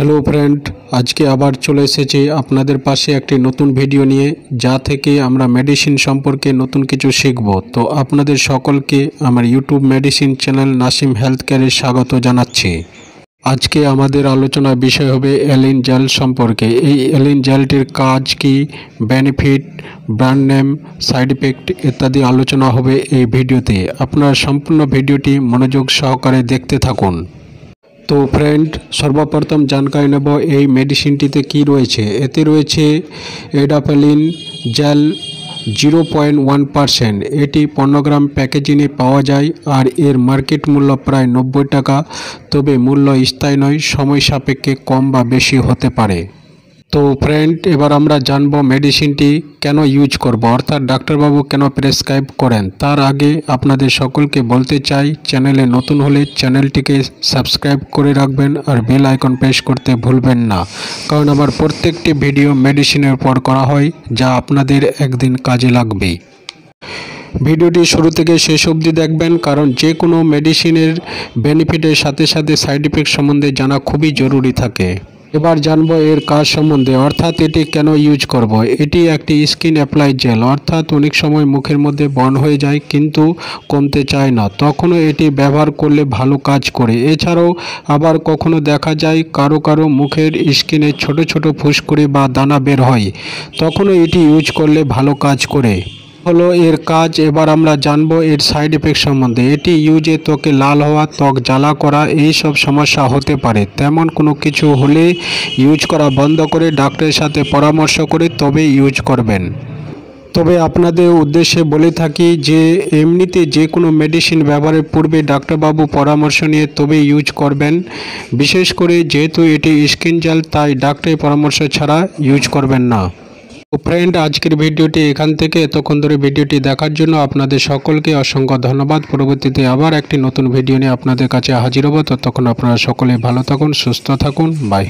Hello friend, আজকে আবার চলে এসেছি আপনাদের পাশে একটি নতুন ভিডিও নিয়ে, যা থেকে আমরা মেডিসিন সম্পর্কে নতুন কিছু শিখব। তো আপনাদের সকলকে আমার YouTube medicine channel Nasim health কেয়ারে স্বাগত জানাচ্ছি। আজকে আমাদের আলোচনার বিষয় হবে অ্যালিন জেল সম্পর্কে। এই অ্যালিন জেলটির কাজ কি, benefit, brand name, side effect ইত্যাদি আলোচনা হবে এই ভিডিওতে। আপনারা সম্পূর্ণ ভিডিওটি মনোযোগ সহকারে দেখতে থাকুন। তো ফ্রেন্ড, সর্বপ্রথম জানকারি নেব এই মেডিসিনটিতে কি রয়েছে। এতে রয়েছে অ্যাডাপ্যালিন জেল 0.1%। এটি 15 গ্রাম প্যাকেজিংয়ে পাওয়া যায় আর এর মার্কেট মূল্য প্রায় 90 টাকা। তবে মূল্য স্থায়ী নয়, সময় সাপেক্ষে কম বা বেশি হতে পারে। তো ফ্রেন্ড, এবার আমরা জানবো মেডিসিনটি কেন ইউজ করব, অর্থাৎ ডাক্তারবাবু কেন প্রেসক্রাইব করেন। তার আগে আপনাদের সকলকে বলতে চাই, চ্যানেলে নতুন হলে চ্যানেলটিকে সাবস্ক্রাইব করে রাখবেন আর বেল আইকন প্রেস করতে ভুলবেন না, কারণ আমার প্রত্যেকটি ভিডিও মেডিসিনের উপর করা হয়, যা আপনাদের একদিন কাজে লাগবে। ভিডিওটি শুরু থেকে শেষ অবধি দেখবেন, কারণ যে কোনো মেডিসিনের বেনিফিটের সাথে সাথে সাইড ইফেক্ট সম্বন্ধে জানা খুবই জরুরি থাকে। এবার জানবো এর কাজ সম্বন্ধে, অর্থাৎ এটি কেন ইউজ করব। এটি একটি স্কিন অ্যাপ্লাই জেল, অর্থাৎ অনেক সময় মুখের মধ্যে বর্ণ হয়ে যায় কিন্তু কমতে চায় না, তখনও এটি ব্যবহার করলে ভালো কাজ করে। এছাড়াও আবার কখনো দেখা যায় কারো কারো মুখের স্কিনে ছোট ছোট ফুসকুড়ি বা দানা বের হয়, তখনও এটি ইউজ করলে ভালো কাজ করে। হলো এর কাজ। এবার আমরা জানবো এর সাইড এফেক্ট সম্বন্ধে। এটি ইউজে ত্বকে লাল হওয়া, ত্বক জ্বালা করা এই সব সমস্যা হতে পারে। তেমন কোনো কিছু হলে ইউজ করা বন্ধ করে ডাক্তারের সাথে পরামর্শ করে তবে ইউজ করবেন। তবে আপনাদের উদ্দেশ্যে বলে থাকি যে এমনিতে যে কোনো মেডিসিন ব্যবহারের পূর্বে ডাক্তারবাবু পরামর্শ নিয়ে তবে ইউজ করবেন। বিশেষ করে যেহেতু এটি স্কিন জেল, তাই ডাক্তারের পরামর্শ ছাড়া ইউজ করবেন না। তো ফ্রেন্ড, আজকের ভিডিওটি এখান থেকে এতক্ষণ ধরে ভিডিওটি দেখার জন্য আপনাদের সকলকে অসংখ্য ধন্যবাদ। পরবর্তীতে আবার একটি নতুন ভিডিও নিয়ে আপনাদের কাছে হাজির হব। ততক্ষণ আপনারা সকলে ভালো থাকুন, সুস্থ থাকুন। বাই।